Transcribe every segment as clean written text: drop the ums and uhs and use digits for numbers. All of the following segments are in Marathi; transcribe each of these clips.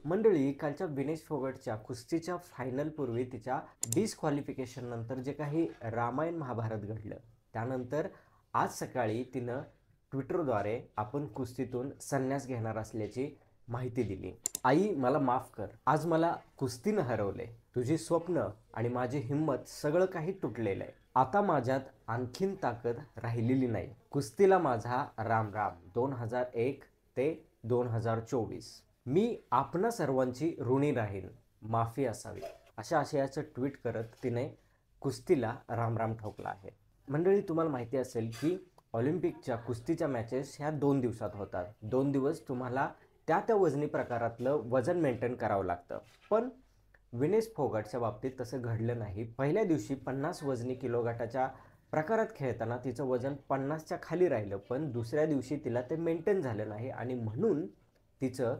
मंडळी, कालच्या विनेश फोगटच्या कुस्तीच्या फायनल पूर्वी तिच्या डिस्क्वालिफिकेशन नंतर जे काही रामायण महाभारत घडलं, त्यानंतर आज सकाळी तिनं ट्विटरद्वारे आपण कुस्तीतून संन्यास घेणार असल्याची माहिती दिली. आई, मला माफ कर. आज मला कुस्तीनं हरवले. तुझी स्वप्न आणि माझी हिंमत सगळं काही तुटलेलं आहे. आता माझ्यात आणखीन ताकद राहिलेली नाही. कुस्तीला माझा राम राम. 2001 ते 2024. मी आपणा सर्वांची ऋणी राहीन. माफी असावी. अशा आशयाचं ट्विट करत तिने कुस्तीला रामराम ठोकला आहे. मंडळी, तुम्हाला माहिती असेल की ऑलिम्पिकच्या कुस्तीच्या मॅचेस ह्या 2 दिवसात होतात. 2 दिवस तुम्हाला त्या वजनी प्रकारातलं वजन मेंटेन करावं लागतं. पण विनेश फोगटच्या बाबतीत तसं घडलं नाही. पहिल्या दिवशी 50 वजनी किलो गटाच्या प्रकारात खेळताना तिचं वजन 50च्या खाली राहिलं, पण दुसऱ्या दिवशी तिला ते मेंटेन झालं नाही आणि म्हणून तिचं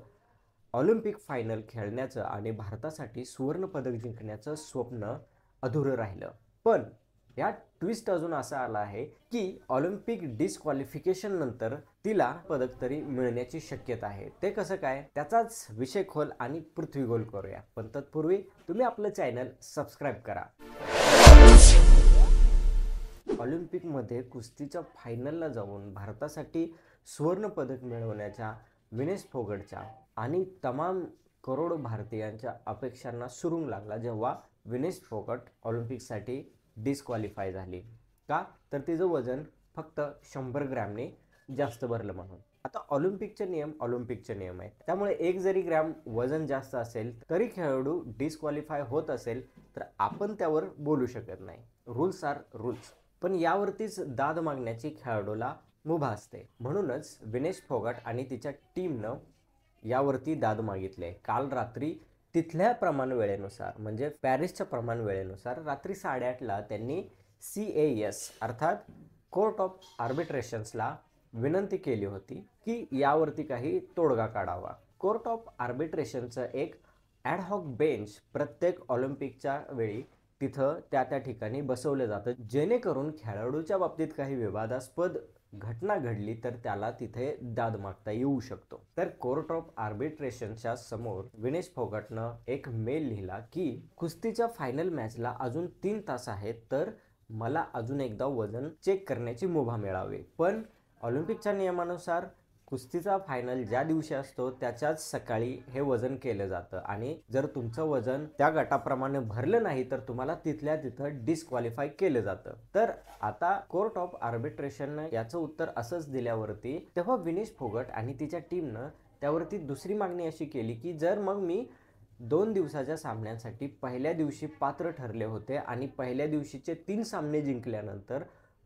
ऑलिम्पिक फायनल खेळण्याचं आणि भारतासाठी सुवर्णपदक जिंकण्याचं स्वप्न अधुरं राहिलं. पण या ट्विस्ट अजून असा आला आहे की ऑलिम्पिक डिस्क्वालिफिकेशन नंतर तिला पदक तरी मिळण्याची शक्यता आहे. ते कसं काय, त्याचाच विषय खोल आणि पृथ्वी गोल करूया. पण तत्पूर्वी तुम्ही आपलं चॅनल सबस्क्राईब करा. ऑलिम्पिकमध्ये कुस्तीच्या फायनलला जाऊन भारतासाठी सुवर्णपदक मिळवण्याच्या विनेश फोगटच्या आणि तमाम करोडो भारतीयांच्या अपेक्षांना सुरुंग लागला जेव्हा विनेश फोगट ऑलिम्पिकसाठी डिस्क्वालिफाय झाली. का तर तिचं वजन फक्त 100 ग्रॅमने जास्त भरलं म्हणून. आता ऑलिम्पिकचे नियम आहेत. त्यामुळे 1 जरी ग्रॅम वजन जास्त असेल तरी खेळाडू डिस्क्वालिफाय होत असेल तर आपण त्यावर बोलू शकत नाही. Rules are rules. पण यावरतीच दाद मागण्याची खेळाडूला मुभा असते. म्हणूनच विनेश फोगट आणि तिच्या टीमनं यावरती दाद मागितले. काल रात्री तिथल्या प्रमाण वेळेनुसार म्हणजे पॅरिसच्या प्रमाण वेळेनुसार रात्री 8:30ला त्यांनी CAS अर्थात कोर्ट ऑफ आर्बिट्रेशन्सला विनंती केली होती की यावरती काही तोडगा काढावा. कोर्ट ऑफ आर्बिट्रेशनचं एक ॲडहॉक बेंच प्रत्येक ऑलिम्पिकच्या वेळी तिथं त्या ठिकाणी बसवलं जातं, जेणेकरून खेळाडूच्या बाबतीत काही विवादास्पद घटना घडली तर त्याला तिथे दाद मागता येऊ शकतो. तर कोर्ट ऑफ आर्बिट्रेशनच्या समोर विनेश फोगटनं एक मेल लिहिला की कुस्तीच्या फायनल मॅचला अजून 3 तास आहेत, तर मला अजून एकदा वजन चेक करण्याची मुभा मिळावी. पण ऑलिम्पिकच्या नियमानुसार कुस्तीचा फायनल ज्या दिवशी असतो त्याच्याच सकाळी हे वजन केलं जातं आणि जर तुमचं वजन त्या गटाप्रमाणे भरलं नाही तर तुम्हाला तिथल्या तिथं डिस्क्वालिफाय केलं जातं. तर आता कोर्ट ऑफ आर्बिट्रेशननं याचं उत्तर असंच दिल्यावरती तेव्हा विनेश फोगट आणि तिच्या टीमनं त्यावरती दुसरी मागणी अशी केली की जर मग मी 2 दिवसाच्या सामन्यांसाठी पहिल्या दिवशी पात्र ठरले होते आणि पहिल्या दिवशीचे 3 सामने जिंकल्यानंतर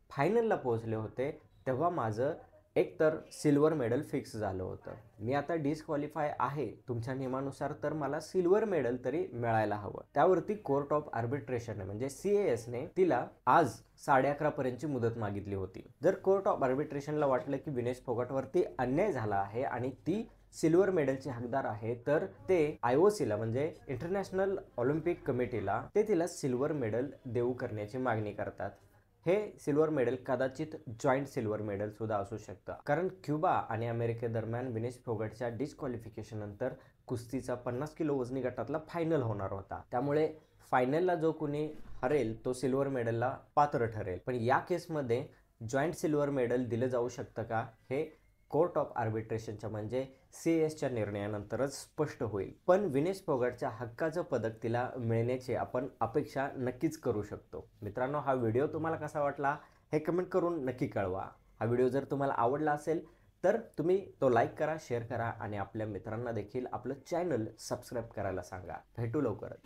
फायनलला पोहोचले होते, तेव्हा माझं एकतर सिल्वर मेडल फिक्स झालं होतं. मी आता डिस्क्वालिफाय आहे तुमच्या नियमानुसार, तर मला सिल्वर मेडल तरी मिळायला हवं. त्यावरती कोर्ट ऑफ आर्बिट्रेशन म्हणजे CASने तिला आज 11:30 पर्यंतची मुदत मागितली होती. जर कोर्ट ऑफ आर्बिट्रेशनला वाटलं की विनेश फोगटवरती अन्याय झाला आहे आणि ती सिल्वर मेडलची हकदार आहे, तर ते IOCला म्हणजे इंटरनॅशनल ऑलिम्पिक कमिटीला ते तिला सिल्वर मेडल देऊ करण्याची मागणी करतात. हे सिल्वर मेडल कदाचित जॉईंट सिल्वर मेडल सुद्धा असू शकतं, कारण क्युबा आणि अमेरिकेदरम्यान विनेश फोगटच्या डिस्क्वालिफिकेशन नंतर कुस्तीचा 50 किलो वजनी गटातला फायनल होणार होता. त्यामुळे फायनलला जो कोणी हरेल तो सिल्वर मेडलला पात्र ठरेल. पण या केसमध्ये जॉईंट सिल्वर मेडल दिलं जाऊ शकतं का, हे कोर्ट ऑफ आर्बिट्रेशनच्या म्हणजे CASच्या निर्णयानंतरच स्पष्ट होईल. पण विनेश फोगटच्या हक्काचं पदक तिला मिळण्याची आपण अपेक्षा नक्कीच करू शकतो. मित्रांनो, हा व्हिडिओ तुम्हाला कसा वाटला हे कमेंट करून नक्की कळवा. हा व्हिडिओ जर तुम्हाला आवडला असेल तर तुम्ही तो लाईक करा, शेअर करा आणि आपल्या मित्रांना देखील आपलं चॅनल सबस्क्राईब करायला सांगा. भेटू लवकरच.